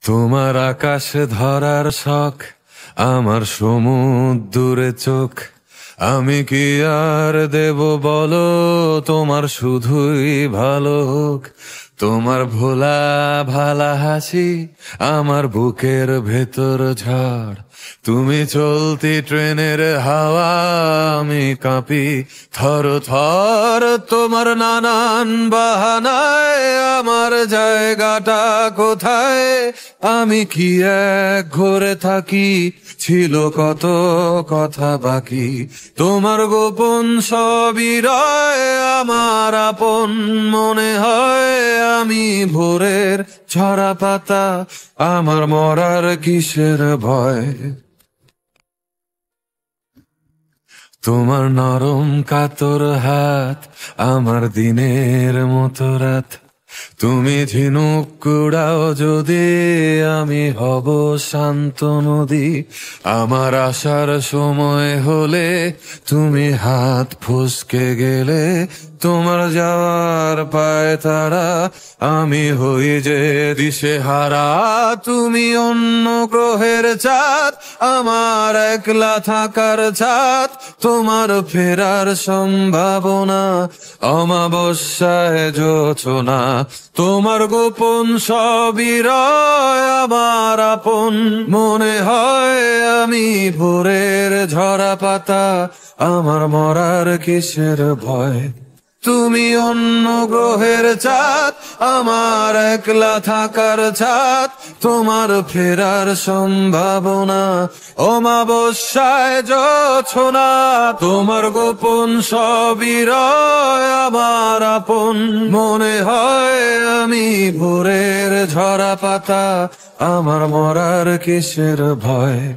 তোমার আকাশ ধরার শখ, আমার সমুদ্রে চোখ। আমি কি আর দেব বলো, তোমার শুধুই ভালো হোক। তোমার ভোলা ভালা হাসি আমার বুকের ভেতর ঝড়। তুমি চলতি ট্রেনের হাওয়া, আমি কাঁপি থর থর। তোমার নানান বাহানায় আমার জায়গাটা কোথায়? আমি কি এক ঘরে থাকি, ছিল কত কথা বাকি। তোমার গোপন সবই রয় আমার আপন মনে হয়। আমি ভোরের ঝরা পাতা, আমার মরার কিসের ভয়? তোমার নরম কাতর হাত আমার দিনের মতো রাত। তুমি ঝিনুক কুড়াও যদি, আমি হব শান্ত নদী। আমার আসার সময় হলে তুমি হাত ফসকে গেলে। তোমার যাওয়ার পায় তারা, আমি হই যে দিশেহারা। তুমি অন্য গ্রহের চাঁদ, আমার একলা থাকার ছাদ। তোমার ফেরার সম্ভাবনা অমাবস্যায় জোছনা। তোমার গোপন সবই রয় আমার আপন মনে হয়। আমি ভোরের ঝরা পাতা, আমার মরার কিসের ভয়? তুমি অন্য গ্রহের চাঁদ, আমার একলা থাকার ছাদ। তোমার ফেরার সম্ভাবনা অমাবস্যায় জোছনা। তোমার গোপন সবই রয় আমার আপন মনে হয়। আমি ভোরের ঝরা পাতা, আমার মরার কিসের ভয়?